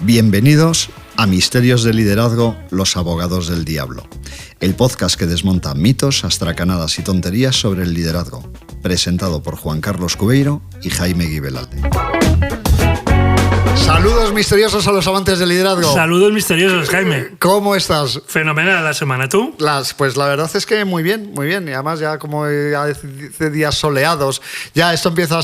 Bienvenidos a Misterios de Liderazgo, los abogados del diablo. El podcast que desmonta mitos, astracanadas y tonterías sobre el liderazgo. Presentado por Juan Carlos Cubeiro y Jaime Guibelalde. Saludos misteriosos a los amantes del liderazgo. Saludos misteriosos, Jaime. ¿Cómo estás? Fenomenal la semana, ¿tú? Pues la verdad es que muy bien. Y además ya como hace días soleados, ya eso empieza a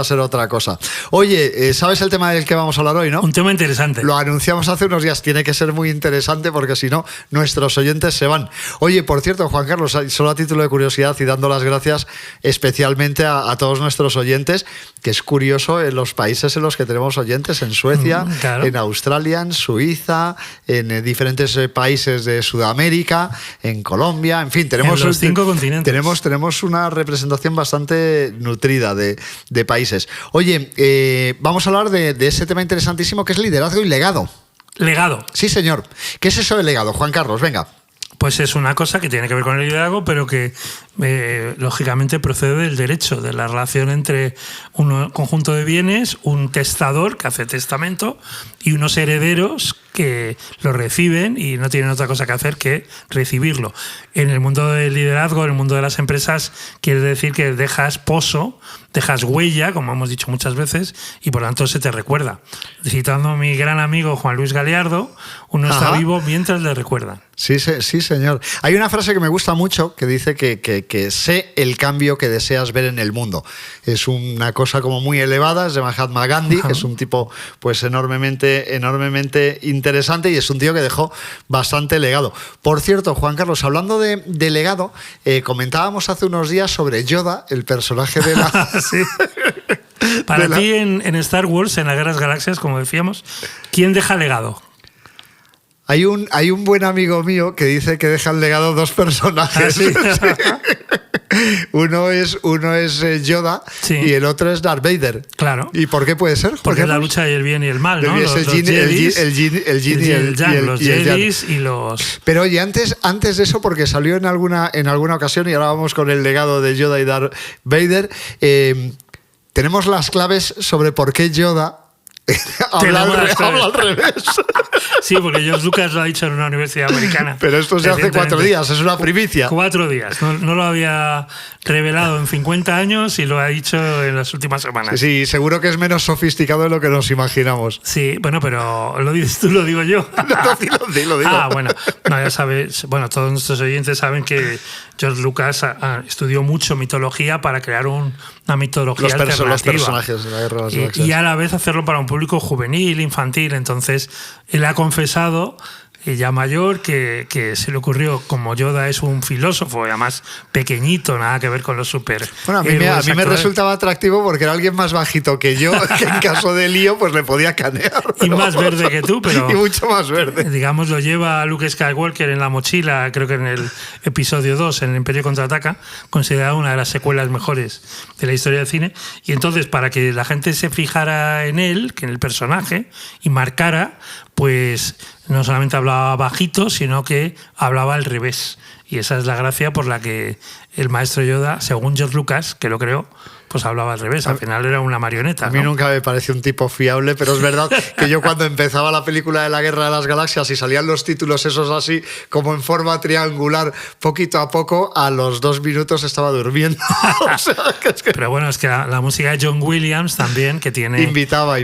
ser otra cosa. Oye, ¿sabes el tema del que vamos a hablar hoy, no? Un tema interesante. Lo anunciamos hace unos días. Tiene que ser muy interesante porque si no, nuestros oyentes se van. Oye, por cierto, Juan Carlos, solo a título de curiosidad y dando las gracias especialmente a todos nuestros oyentes, que es curioso en los países en los que tenemos oyentes, en Suecia, claro, en Australia, en Suiza, en diferentes países de Sudamérica, en Colombia, en fin, tenemos en los 5 continentes. Tenemos una representación bastante nutrida de países. Oye, vamos a hablar de ese tema interesantísimo que es liderazgo y legado. Legado. Sí, señor. ¿Qué es eso de legado, Juan Carlos? Venga. Pues es una cosa que tiene que ver con el liderazgo, pero que lógicamente procede del derecho, de la relación entre un conjunto de bienes, un testador que hace testamento y unos herederos que lo reciben y no tienen otra cosa que hacer que recibirlo. En el mundo del liderazgo, en el mundo de las empresas, quiere decir que dejas pozo, dejas huella, como hemos dicho muchas veces, y por lo tanto se te recuerda. Citando a mi gran amigo Juan Luis Galiardo, uno está vivo mientras le recuerdan. Sí, señor. Hay una frase que me gusta mucho que dice que sé el cambio que deseas ver en el mundo. Es una cosa como muy elevada, es de Mahatma Gandhi, que es un tipo pues enormemente interesante y es un tío que dejó bastante legado. Por cierto, Juan Carlos, hablando de legado, comentábamos hace unos días sobre Yoda, el personaje de la... Sí. Para ti en Star Wars, en la Guerra de las Galaxias, como decíamos, ¿quién deja legado? Hay un buen amigo mío que dice que dejan legado dos personajes. ¿Ah, sí? Uno es Yoda, sí, y el otro es Darth Vader. Claro. ¿Y por qué puede ser? Porque es la lucha del bien y el mal, ¿no? Los Jedis y los... Pero oye, antes de eso, porque salió en alguna ocasión, y ahora vamos con el legado de Yoda y Darth Vader, tenemos las claves sobre por qué Yoda habla al revés. Sí, porque George Lucas lo ha dicho en una universidad americana. Pero esto se hace 4 días, es una primicia. 4 días. No lo había revelado en 50 años y lo ha dicho en las últimas semanas. Sí, seguro que es menos sofisticado de lo que nos imaginamos. Sí, bueno, pero ¿lo dices tú, lo digo yo? No, lo digo. Ah, bueno. No, ya sabes, bueno, todos nuestros oyentes saben que George Lucas estudió mucho mitología para crear una mitología alternativa. Los personajes de la Guerra de las Galaxias. Y a la vez hacerlo para un público juvenil, infantil. Entonces, él ha confesado, ya mayor, que se le ocurrió, como Yoda es un filósofo, y además pequeñito, nada que ver con los super. Bueno, a mí me resultaba atractivo porque era alguien más bajito que yo, que en caso de lío pues le podía canear. Y más verde que tú, pero... Y mucho más verde. Digamos, lo lleva Luke Skywalker en la mochila, creo que en el episodio 2, en el Imperio Contraataca, considerada una de las secuelas mejores de la historia del cine. Y entonces, para que la gente se fijara en él, que en el personaje, y marcara, pues no solamente hablaba bajito, sino que hablaba al revés. Y esa es la gracia por la que el maestro Yoda, según George Lucas, que lo creó, pues hablaba al revés. Al final era una marioneta. A mí nunca me pareció un tipo fiable, pero es verdad que yo cuando empezaba la película de la Guerra de las Galaxias y salían los títulos esos así, como en forma triangular, poquito a poco, a los 2 minutos estaba durmiendo. O sea, Pero bueno, es que la música de John Williams también, que tiene... Invitaba a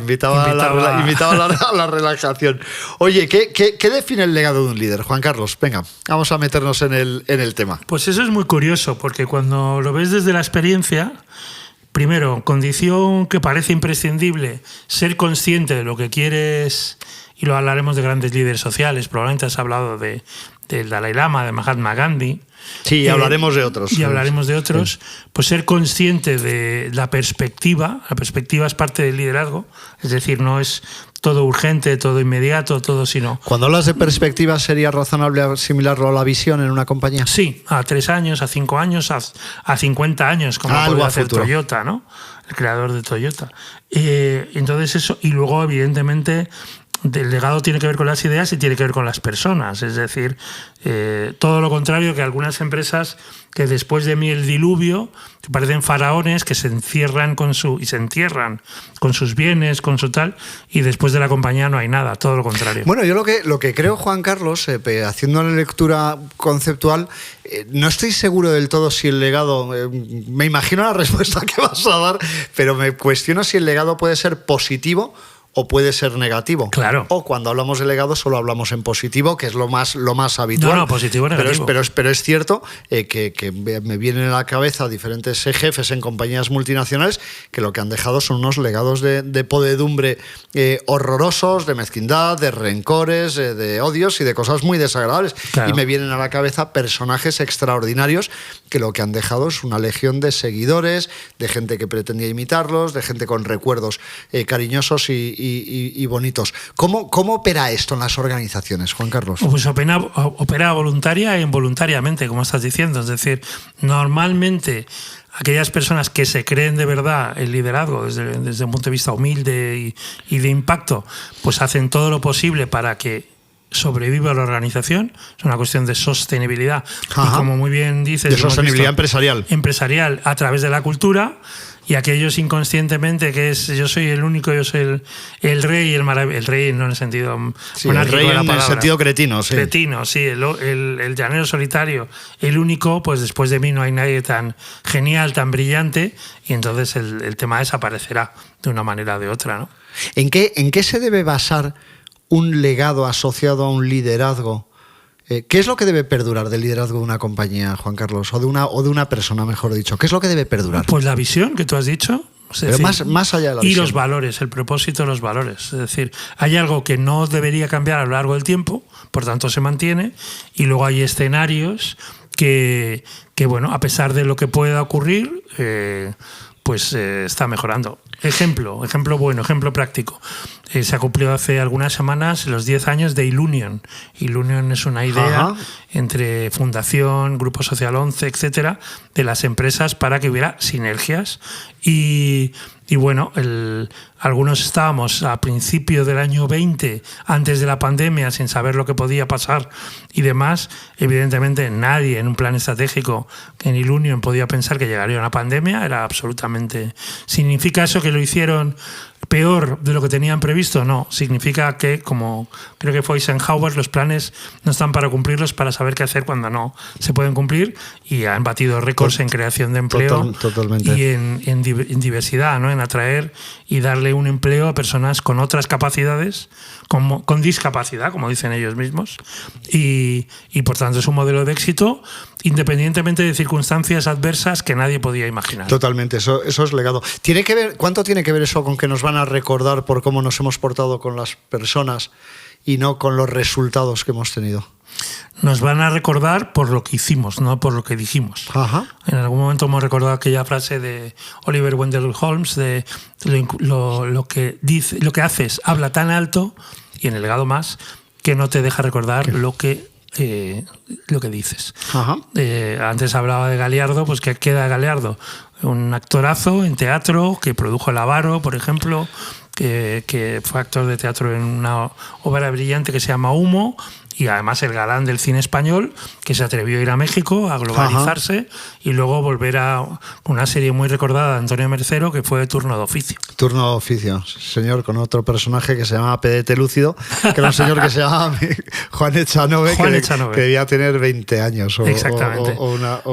la relajación. Oye, ¿qué define el legado de un líder, Juan Carlos? Venga, vamos a meternos en el tema. Pues eso es muy curioso, porque cuando lo ves desde la experiencia... Primero, condición que parece imprescindible, ser consciente de lo que quieres, y lo hablaremos de grandes líderes sociales, probablemente has hablado del Dalai Lama, de Mahatma Gandhi. Sí, hablaremos de otros. Y hablaremos de otros. Sí. Pues ser consciente de la perspectiva es parte del liderazgo, es decir, no es todo urgente, todo inmediato, todo sino... Cuando hablas de perspectiva, ¿sería razonable asimilarlo a la visión en una compañía? Sí, a 3 años, a 5 años, a 50 años, como puede hacer Toyota, ¿no? El creador de Toyota. Entonces eso, y luego evidentemente el legado tiene que ver con las ideas y tiene que ver con las personas. Es decir, todo lo contrario que algunas empresas que después de el diluvio que parecen faraones que se entierran y se entierran con sus bienes, con su tal, y después de la compañía no hay nada, todo lo contrario. Bueno, yo lo que creo, Juan Carlos, haciendo la lectura conceptual, no estoy seguro del todo si el legado, me imagino la respuesta que vas a dar, pero me cuestiono si el legado puede ser positivo o puede ser negativo. Claro. O cuando hablamos de legado solo hablamos en positivo, que es lo más habitual. No, positivo y negativo. Pero es cierto que me vienen a la cabeza diferentes jefes en compañías multinacionales que lo que han dejado son unos legados de podedumbre horrorosos, de mezquindad, de rencores, de odios y de cosas muy desagradables. Claro. Y me vienen a la cabeza personajes extraordinarios que lo que han dejado es una legión de seguidores, de gente que pretendía imitarlos, de gente con recuerdos cariñosos y bonitos. ¿Cómo opera esto en las organizaciones, Juan Carlos? Pues opera voluntaria e involuntariamente, como estás diciendo. Es decir, normalmente aquellas personas que se creen de verdad el liderazgo desde un punto de vista humilde y de impacto, pues hacen todo lo posible para que sobreviva la organización. Es una cuestión de sostenibilidad. Ajá. Y como muy bien dices, de sostenibilidad empresarial. Empresarial a través de la cultura. Y aquellos inconscientemente que es yo soy el único, yo soy el rey, el rey no en el sentido el rey en el sentido cretino, sí. Cretino, sí, el llanero solitario, el único, pues después de mí no hay nadie tan genial, tan brillante, y entonces el tema desaparecerá de una manera o de otra, ¿no? ¿En qué se debe basar un legado asociado a un liderazgo? ¿Qué es lo que debe perdurar del liderazgo de una compañía, Juan Carlos? O de una persona, mejor dicho. ¿Qué es lo que debe perdurar? Pues la visión que tú has dicho. Pero decir, más allá de la visión. Y los valores, el propósito de los valores. Es decir, hay algo que no debería cambiar a lo largo del tiempo, por tanto se mantiene, y luego hay escenarios que bueno, a pesar de lo que pueda ocurrir, pues está mejorando. Ejemplo bueno, ejemplo práctico. Se ha cumplido hace algunas semanas los 10 años de Ilunion. Ilunion es una idea entre Fundación, Grupo Social 11, etcétera, de las empresas para que hubiera sinergias. Y bueno, algunos estábamos a principio del año 20, antes de la pandemia, sin saber lo que podía pasar y demás. Evidentemente nadie en un plan estratégico en Ilunion podía pensar que llegaría una pandemia. Era absolutamente... ¿Significa eso que lo hicieron peor de lo que tenían previsto? No, significa que, como creo que fue Eisenhower, los planes no están para cumplirlos, para saber qué hacer cuando no se pueden cumplir, y han batido récords en creación de empleo totalmente. Y en diversidad, ¿no? En atraer y darle un empleo a personas con otras capacidades, con discapacidad, como dicen ellos mismos, y por tanto es un modelo de éxito independientemente de circunstancias adversas que nadie podía imaginar. Totalmente, eso es legado. ¿Cuánto tiene que ver eso con que nos van a recordar por cómo nos hemos portado con las personas y no con los resultados que hemos tenido? Nos van a recordar por lo que hicimos, no por lo que dijimos. Ajá. En algún momento hemos recordado aquella frase de Oliver Wendell Holmes de lo que haces habla tan alto, y en el legado más, que no te deja recordar lo que dices. Ajá. Antes hablaba de Galeardo, pues ¿qué queda de Galeardo? Un actorazo en teatro que produjo El Avaro, por ejemplo, que fue actor de teatro en una obra brillante que se llama Humo, y además el galán del cine español, que se atrevió a ir a México, a globalizarse, y luego volver a una serie muy recordada de Antonio Mercero, que fue Turno de Oficio. Turno de Oficio, señor, con otro personaje que se llama Pedete Lúcido, que era un señor que se llama Juan Echanove, que debía tener 20 años o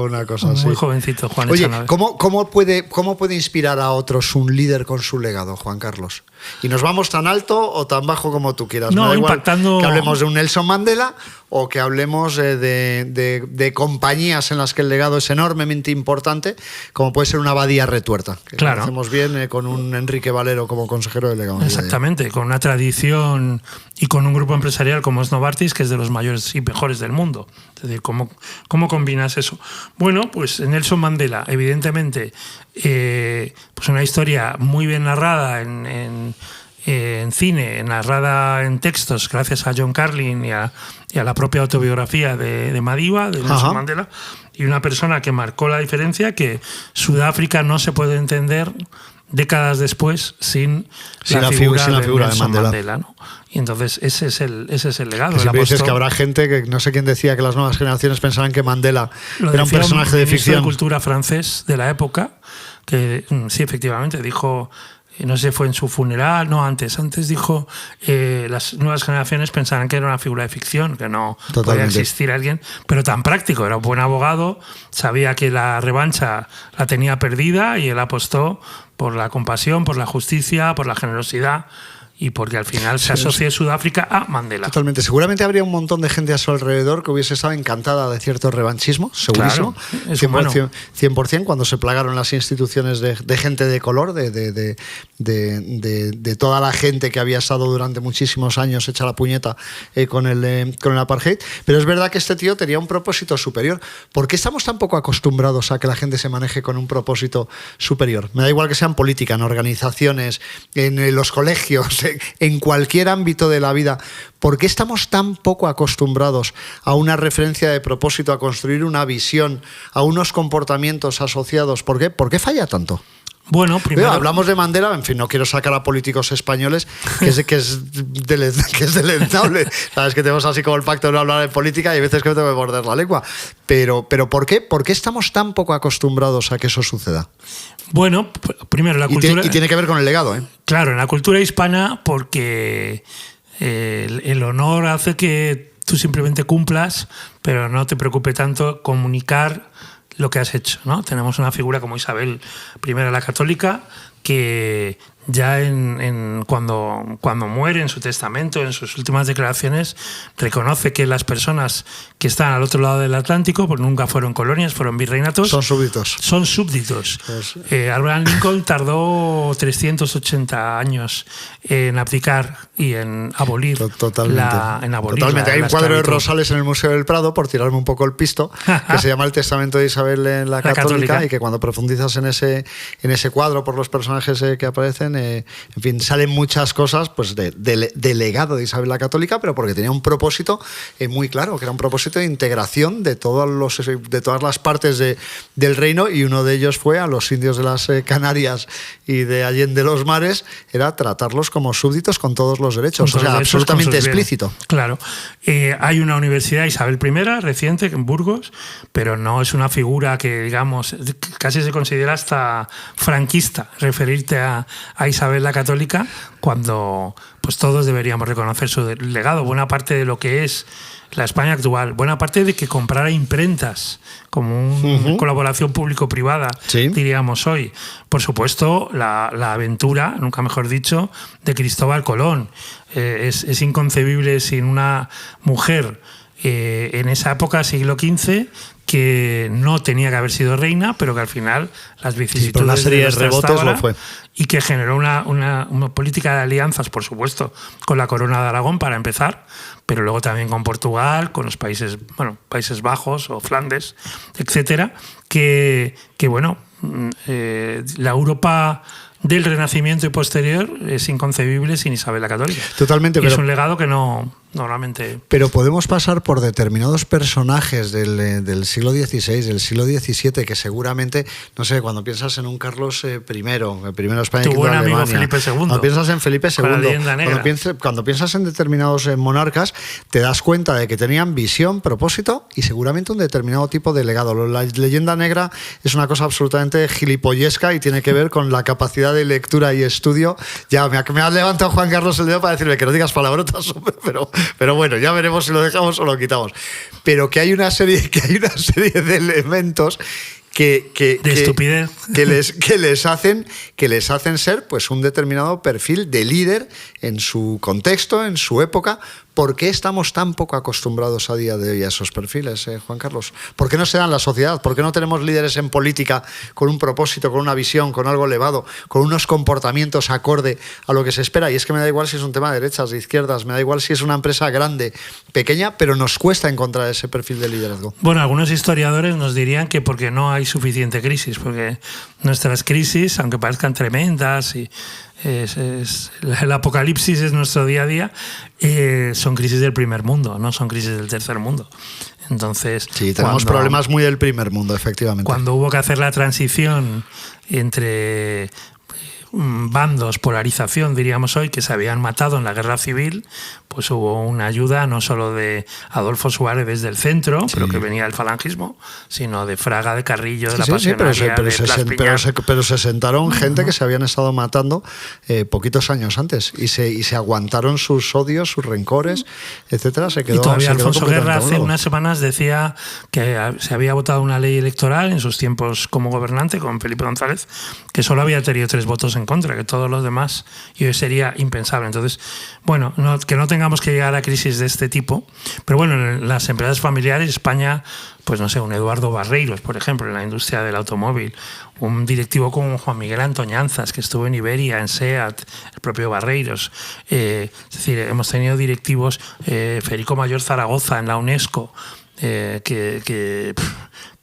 una cosa así. Muy jovencito, Juan Echanove. ¿Cómo puede inspirar a otros un líder con su legado, Juan Carlos? ¿Y nos vamos tan alto o tan bajo como tú quieras? No, me da igual impactando... que hablemos de un Nelson Mandela o que hablemos de compañías en las que el legado es enormemente importante, como puede ser una Badía Retuerta, que claro. Hacemos bien con un Enrique Valero como consejero delegado. Exactamente, con una tradición y con un grupo empresarial como es Novartis, que es de los mayores y mejores del mundo. Es decir, ¿cómo combinas eso? Bueno, pues Nelson Mandela, evidentemente, pues una historia muy bien narrada en cine, narrada en textos, gracias a John Carlin y a la propia autobiografía de Madiba, de Nelson Mandela, y una persona que marcó la diferencia, que Sudáfrica no se puede entender décadas después sin la figura de Nelson Mandela. Mandela, ¿no? Y entonces ese es el legado. Que siempre dices que habrá gente que no sé quién decía que las nuevas generaciones pensarán que Mandela era un personaje de ficción. De cultura francés de la época, que sí, efectivamente, dijo, no sé, fue en su funeral, no, antes dijo, las nuevas generaciones pensarán que era una figura de ficción, que no podía existir alguien, pero tan práctico, era un buen abogado, sabía que la revancha la tenía perdida y él apostó por la compasión, por la justicia, por la generosidad, y porque al final se asocia Sudáfrica a Mandela. Totalmente. Seguramente habría un montón de gente a su alrededor que hubiese estado encantada de cierto revanchismo, segurísimo. Claro, es 100%, cuando se plagaron las instituciones de gente de color, de toda la gente que había estado durante muchísimos años hecha la puñeta con el apartheid. Pero es verdad que este tío tenía un propósito superior. ¿Por qué estamos tan poco acostumbrados a que la gente se maneje con un propósito superior? Me da igual que sea en política, en organizaciones, en los colegios, en cualquier ámbito de la vida. ¿Por qué estamos tan poco acostumbrados a una referencia de propósito, a construir una visión, a unos comportamientos asociados? ¿Por qué? ¿Por qué falla tanto? Bueno, primero hablamos de Mandela, en fin, no quiero sacar a políticos españoles, que es deleznable. Sabes que tenemos así como el pacto de no hablar de política y hay veces que me tengo que morder la lengua. Pero ¿por qué? ¿Por qué estamos tan poco acostumbrados a que eso suceda? Bueno, primero la cultura... Y tiene que ver con el legado, ¿eh? Claro, en la cultura hispana, porque el honor hace que tú simplemente cumplas, pero no te preocupe tanto comunicar lo que has hecho, ¿no? Tenemos una figura como Isabel I la Católica, que ya cuando muere, en su testamento, en sus últimas declaraciones, reconoce que las personas que están al otro lado del Atlántico, pues nunca fueron colonias, fueron virreinatos. Son súbditos. Son súbditos. Abraham Lincoln tardó 380 años en abdicar y en abolir. Totalmente. Hay un cuadro de Rosales en el Museo del Prado, por tirarme un poco el pisto, que se llama El Testamento de Isabel la Católica, y que cuando profundizas en ese cuadro por los personajes que aparecen, en fin, salen muchas cosas pues del legado de Isabel la Católica, pero porque tenía un propósito muy claro, que era un propósito de integración de todas las partes del reino, y uno de ellos fue a los indios de las Canarias y de Allende los Mares, era tratarlos como súbditos con todos los derechos, o sea, absolutamente explícito. Claro. Hay una universidad, Isabel I, reciente, en Burgos, pero no es una figura que, digamos, casi se considera hasta franquista referirte a Isabel la Católica, cuando pues todos deberíamos reconocer su legado. Buena parte de lo que es la España actual, buena parte de que comprara imprentas como una colaboración público-privada, sí, diríamos hoy. Por supuesto, la aventura, nunca mejor dicho, de Cristóbal Colón. Es inconcebible sin una mujer en esa época, siglo XV, que no tenía que haber sido reina, pero que al final las vicisitudes una serie de rebotes lo fue. Y que generó una política de alianzas, por supuesto, con la Corona de Aragón para empezar, pero luego también con Portugal, con los Países Bajos o Flandes, etcétera, que la Europa del Renacimiento y posterior es inconcebible sin Isabel la Católica. Totalmente. Es un legado que no normalmente... Pero podemos pasar por determinados personajes del siglo XVI, del siglo XVII, que seguramente, no sé, cuando piensas en un Carlos I, el primero de España, tu buen amigo Felipe II. Cuando piensas en Felipe II, cuando piensas en determinados monarcas, te das cuenta de que tenían visión, propósito y seguramente un determinado tipo de legado. La leyenda negra es una cosa absolutamente gilipollesca y tiene que ver con la capacidad de lectura y estudio. Ya me ha levantado Juan Carlos el dedo para decirme que no digas palabrotas, pero bueno, ya veremos si lo dejamos o lo quitamos. Pero que hay una serie de elementos que estupidez que les hacen ser pues un determinado perfil de líder en su contexto, en su época. ¿Por qué estamos tan poco acostumbrados a día de hoy a esos perfiles, Juan Carlos? ¿Por qué no se da en la sociedad? ¿Por qué no tenemos líderes en política con un propósito, con una visión, con algo elevado, con unos comportamientos acorde a lo que se espera? Y es que me da igual si es un tema de derechas, de izquierdas, me da igual si es una empresa grande, pequeña, pero nos cuesta encontrar ese perfil de liderazgo. Bueno, algunos historiadores nos dirían que porque no hay suficiente crisis, porque nuestras crisis, aunque parezcan tremendas y el apocalipsis es nuestro día a día, son crisis del primer mundo, no son crisis del tercer mundo. Entonces, sí, tenemos problemas muy del primer mundo, efectivamente. Cuando hubo que hacer la transición entre bandos, polarización, diríamos hoy, que se habían matado en la guerra civil, pues hubo una ayuda no solo de Adolfo Suárez desde el centro, pero que venía del falangismo, sino de Fraga, de Carrillo, de la Pasionaria, pero se sentaron gente que se habían estado matando poquitos años antes y se aguantaron sus odios, sus rencores, etcétera. Y todavía Alfonso Guerra hace unas semanas decía que se había votado una ley electoral en sus tiempos como gobernante, con Felipe González, que solo había tenido 3 votos en contra, que todos los demás, y hoy sería impensable. Entonces, bueno, que no tengamos que llegar a crisis de este tipo, pero bueno, en las empresas familiares, España, pues no sé, un Eduardo Barreiros, por ejemplo, en la industria del automóvil, un directivo como Juan Miguel Antoñanzas, que estuvo en Iberia, en SEAT, el propio Barreiros, es decir, hemos tenido directivos, Federico Mayor Zaragoza en la UNESCO, que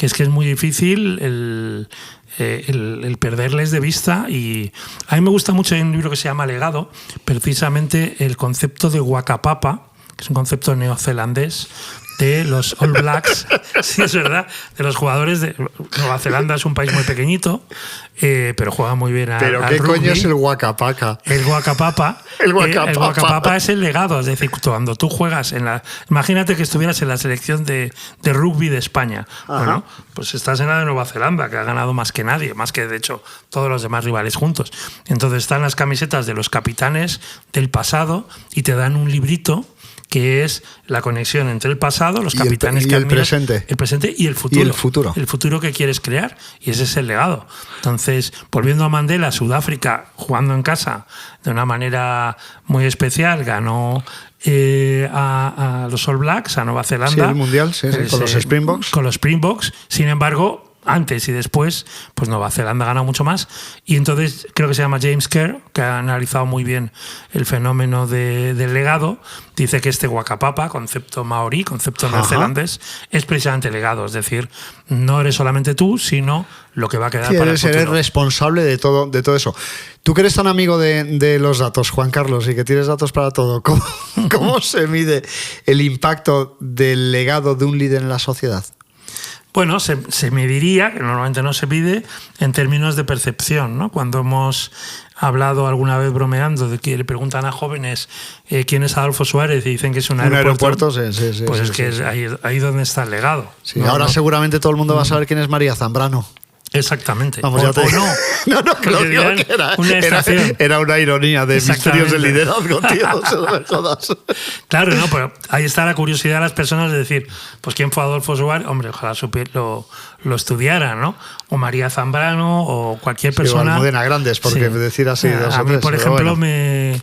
es muy difícil el perderles de vista. Y a mí me gusta mucho, hay un libro que se llama Legado, precisamente el concepto de Waka-Papa, que es un concepto neozelandés de los All Blacks, sí, es verdad, de los jugadores de Nueva Zelanda. Es un país muy pequeñito, pero juega muy bien al ¿qué rugby. coño es el Waka-Papa? El Waka-Papa. El Waka-Papa es el legado, es decir, cuando tú juegas imagínate que estuvieras en la selección de rugby de España. Ajá. Bueno, pues estás en la de Nueva Zelanda, que ha ganado más que nadie, más que de hecho todos los demás rivales juntos. Entonces están las camisetas de los capitanes del pasado y te dan un librito que es la conexión entre el pasado, los capitanes que admiras, el presente y el futuro. El futuro que quieres crear, y ese es el legado. Entonces, volviendo a Mandela, Sudáfrica, jugando en casa de una manera muy especial, ganó a los All Blacks, a Nueva Zelanda. Sí, el Mundial, con los Springboks. Con los Springboks. Sin embargo, antes y después, pues Nueva Zelanda gana mucho más. Y entonces creo que se llama James Kerr, que ha analizado muy bien el fenómeno del legado. Dice que este Waka-Papa, concepto maorí, concepto neozelandés, es precisamente legado. Es decir, no eres solamente tú, sino lo que va a quedar para el futuro. Eres responsable de todo eso. Tú que eres tan amigo de los datos, Juan Carlos, y que tienes datos para todo, ¿cómo se mide el impacto del legado de un líder en la sociedad? Bueno, se mediría, que normalmente no se mide, en términos de percepción, ¿no? Cuando hemos hablado alguna vez bromeando de que le preguntan a jóvenes quién es Adolfo Suárez y dicen que es un aeropuerto, sí, pues es que es ahí donde está el legado. Sí, ahora seguramente todo el mundo va a saber quién es María Zambrano. Exactamente. Vamos, ya te digo. No, que lo digo que era una ironía de Misterios del Liderazgo, tío. No me jodas. Claro, no, pero ahí está la curiosidad de las personas de decir, pues quién fue Adolfo Suárez. Hombre, ojalá lo estudiara, ¿no? O María Zambrano o cualquier persona. O Almudena Grandes, porque decir así dos a o mí, tres. por ejemplo, me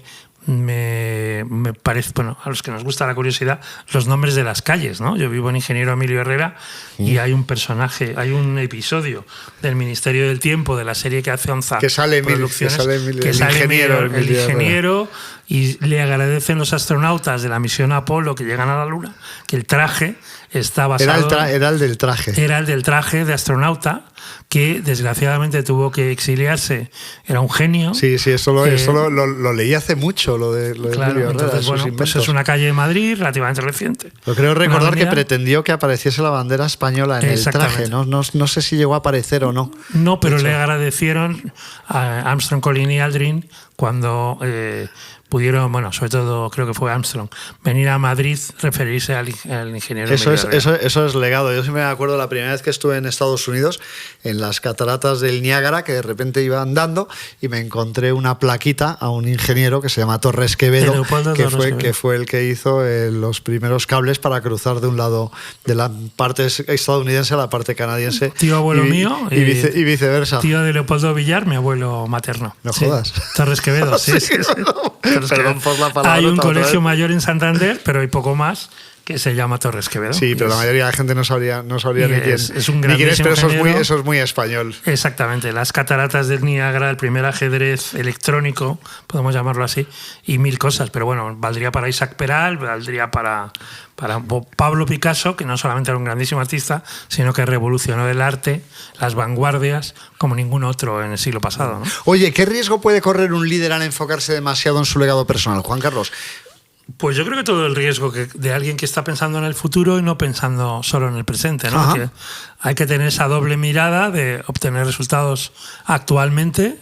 parece, bueno, a los que nos gusta la curiosidad, los nombres de las calles, ¿no? Yo vivo en Ingeniero Emilio Herrera y hay un personaje, hay un episodio del Ministerio del Tiempo, de la serie que hace Onza Producciones, que sale el ingeniero y le agradecen los astronautas de la misión Apolo que llegan a la Luna, que el traje está basado... Era el del traje. Era el del traje de astronauta, que desgraciadamente tuvo que exiliarse. Era un genio. Sí, eso lo leí hace mucho, lo de claro, Emilio Herrera. Entonces, bueno, pues es una calle de Madrid relativamente reciente. Lo creo recordar que pretendió que apareciese la bandera española en el traje. No sé si llegó a aparecer o no. No, pero le agradecieron a Armstrong, Collins y Aldrin cuando... pudieron, bueno, sobre todo creo que fue Armstrong, venir a Madrid, referirse al ingeniero. Eso es legado. Yo siempre me acuerdo la primera vez que estuve en Estados Unidos, en las cataratas del Niágara, que de repente iba andando y me encontré una plaquita a un ingeniero que se llama Torres Quevedo, que fue el que hizo los primeros cables para cruzar de un lado de la parte estadounidense a la parte canadiense. Tío abuelo mío y viceversa. Tío de Leopoldo Villar, mi abuelo materno. No jodas. Torres Quevedo, sí. Perdón por la palabra. Hay un colegio mayor en Santander, pero hay poco más, que se llama Torres Quevedo. Sí, pero la mayoría de la gente no sabría ni quién es. Un gran pero eso es muy español. Exactamente. Las cataratas del Niágara, el primer ajedrez electrónico, podemos llamarlo así, y mil cosas. Pero bueno, valdría para Isaac Peral, valdría para Pablo Picasso, que no solamente era un grandísimo artista, sino que revolucionó el arte, las vanguardias, como ningún otro en el siglo pasado, ¿no? Oye, ¿qué riesgo puede correr un líder al enfocarse demasiado en su legado personal, Juan Carlos? Pues yo creo que todo el riesgo de alguien que está pensando en el futuro y no pensando solo en el presente, ¿no? Que hay que tener esa doble mirada de obtener resultados actualmente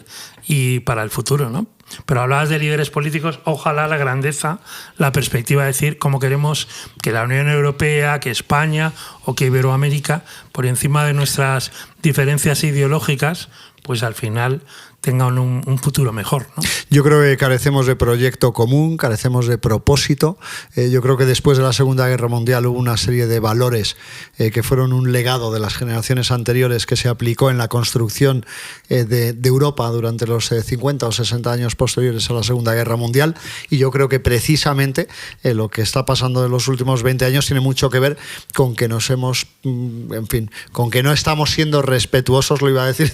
y para el futuro, ¿no? Pero hablabas de líderes políticos, ojalá la grandeza, la perspectiva de decir cómo queremos que la Unión Europea, que España o que Iberoamérica, por encima de nuestras diferencias ideológicas, pues al final tengan un futuro mejor, ¿no? Yo creo que carecemos de proyecto común, carecemos de propósito. Yo creo que después de la Segunda Guerra Mundial hubo una serie de valores que fueron un legado de las generaciones anteriores que se aplicó en la construcción de Europa durante los 50 o 60 años posteriores a la Segunda Guerra Mundial, y yo creo que precisamente lo que está pasando en los últimos 20 años tiene mucho que ver con que nos hemos, en fin, con que no estamos siendo respetuosos, lo iba a decir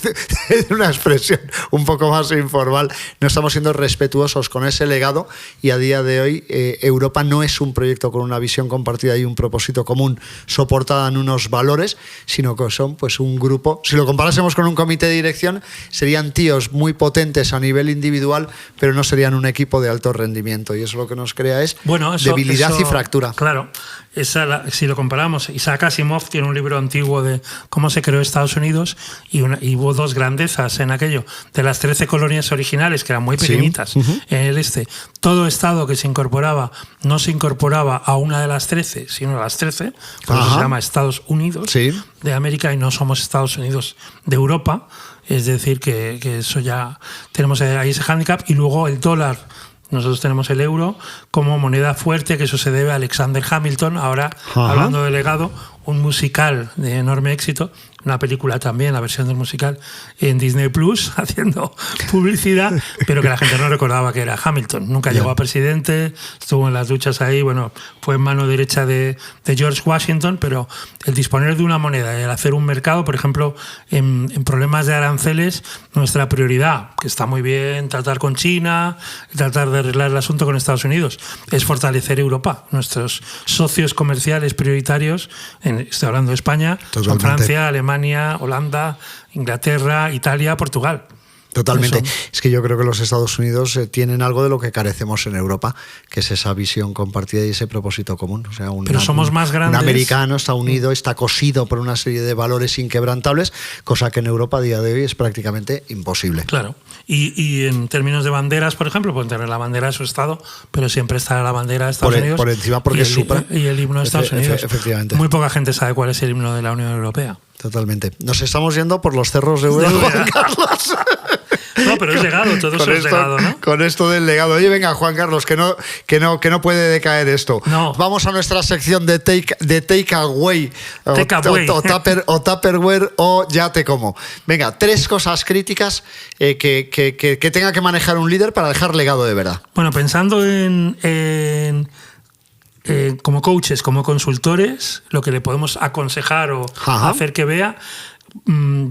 en una expresión un poco más informal, no estamos siendo respetuosos con ese legado, y a día de hoy Europa no es un proyecto con una visión compartida y un propósito común soportada en unos valores, sino que son pues un grupo, si lo comparásemos con un comité de dirección, serían tíos muy potentes a nivel individual, pero no serían un equipo de alto rendimiento, y eso lo que nos crea es debilidad y fractura. Claro, si lo comparamos, Isaac Asimov tiene un libro antiguo de cómo se creó Estados Unidos, y hubo dos grandezas en aquello, de las 13 colonias originales, que eran muy pequeñitas, en el este. Todo estado que se incorporaba no se incorporaba a una de las 13, sino a las 13, por eso se llama Estados Unidos de América, y no somos Estados Unidos de Europa. Es decir, que eso ya tenemos ahí ese hándicap. Y luego el dólar. Nosotros tenemos el euro como moneda fuerte, que eso se debe a Alexander Hamilton. Ahora, hablando de legado, un musical de enorme éxito, una película también, la versión del musical en Disney Plus, haciendo publicidad, pero que la gente no recordaba que era Hamilton. Nunca llegó a presidente, estuvo en las luchas ahí, bueno, fue en mano derecha de George Washington, pero el disponer de una moneda, el hacer un mercado, por ejemplo, en problemas de aranceles, nuestra prioridad, que está muy bien tratar con China, tratar de arreglar el asunto con Estados Unidos, es fortalecer Europa. Nuestros socios comerciales prioritarios, estoy hablando de España, son Francia, Alemania, Holanda, Inglaterra, Italia, Portugal. Totalmente. Es que yo creo que los Estados Unidos tienen algo de lo que carecemos en Europa, que es esa visión compartida y ese propósito común. O sea, pero somos más grandes. Un americano está unido, está cosido por una serie de valores inquebrantables, cosa que en Europa a día de hoy es prácticamente imposible. Claro. Y en términos de banderas, por ejemplo, pueden tener la bandera de su estado, pero siempre estará la bandera de Estados Unidos. Por encima, porque es supra. Y el himno de Estados Unidos. Efectivamente. Muy poca gente sabe cuál es el himno de la Unión Europea. Totalmente. Nos estamos yendo por los cerros de Úbeda, Juan Carlos. No, pero es legado, todo eso es legado, ¿no? Con esto del legado. Oye, venga, Juan Carlos, que no puede decaer esto. No. Vamos a nuestra sección de take away. O Tupperware o ya te como. Venga, 3 cosas críticas que tenga que manejar un líder para dejar legado de verdad. Bueno, pensando como coaches, como consultores, lo que le podemos aconsejar o hacer que vea,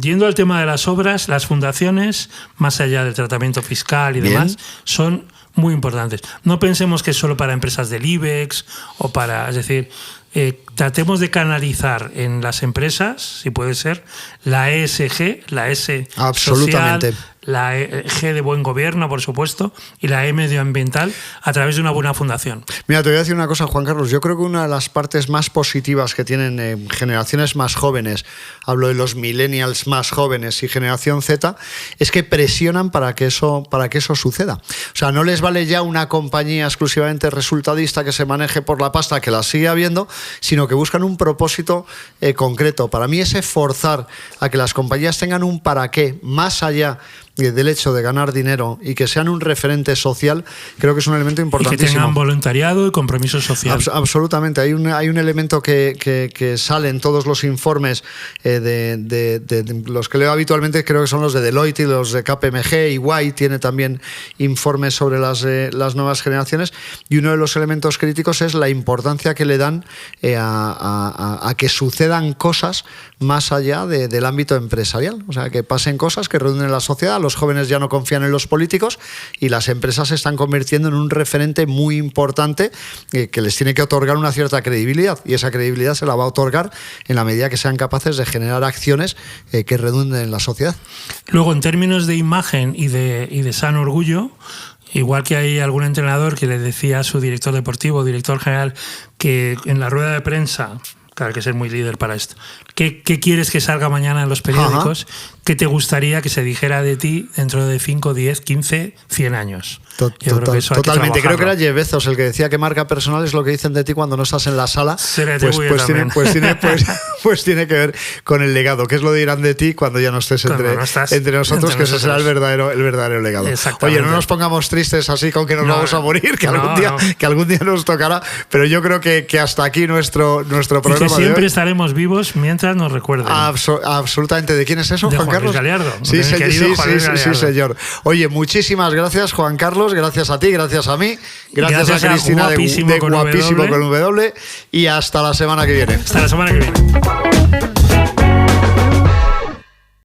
yendo al tema de las obras, las fundaciones, más allá del tratamiento fiscal y demás, son muy importantes. No pensemos que es solo para empresas del IBEX o para, es decir, tratemos de canalizar en las empresas, si puede ser, la ESG, la S absolutamente social, la G de buen gobierno, por supuesto, y la E medioambiental a través de una buena fundación. Mira, te voy a decir una cosa, Juan Carlos. Yo creo que una de las partes más positivas que tienen generaciones más jóvenes, hablo de los millennials más jóvenes y generación Z, es que presionan para que eso suceda. O sea, no les vale ya una compañía exclusivamente resultadista que se maneje por la pasta, que la sigue habiendo, sino que buscan un propósito concreto. Para mí ese forzar a que las compañías tengan un para qué más allá del hecho de ganar dinero y que sean un referente social, creo que es un elemento importantísimo. Y que tengan voluntariado y compromiso social. Absolutamente. Hay un elemento que sale en todos los informes de los que leo habitualmente, creo que son los de Deloitte y los de KPMG. EY tiene también informes sobre las nuevas generaciones, y uno de los elementos críticos es la importancia que le dan a que sucedan cosas más allá del ámbito empresarial. O sea, que pasen cosas que redunden en la sociedad. Los jóvenes ya no confían en los políticos y las empresas se están convirtiendo en un referente muy importante que les tiene que otorgar una cierta credibilidad, y esa credibilidad se la va a otorgar en la medida que sean capaces de generar acciones que redunden en la sociedad. Luego, en términos de imagen y de sano orgullo, Igual que hay algún entrenador que le decía a su director deportivo, director general, que en la rueda de prensa, claro, hay que ser muy líder para esto, ¿qué quieres que salga mañana en los periódicos? ¿Qué te gustaría que se dijera de ti dentro de 5, 10, 15, 100 años? Totalmente. Creo que era Jeff Bezos el que decía que marca personal es lo que dicen de ti cuando no estás en la sala. Pues tiene que ver con el legado. ¿Qué es lo que dirán de ti cuando ya no estés entre nosotros? Que ese será el verdadero legado. Oye, no nos pongamos tristes así con que nos vamos a morir, que algún día nos tocará, pero yo creo que hasta aquí nuestro programa. Y que siempre estaremos vivos mientras nos recuerden. Absolutamente. ¿De quién es eso, Juan Carlos? Galiardo, sí, señor. Oye, muchísimas gracias, Juan Carlos. Gracias a ti, gracias a mí, gracias a Cristina de Guapísimo con W. Y hasta la semana que viene. Hasta la semana que viene.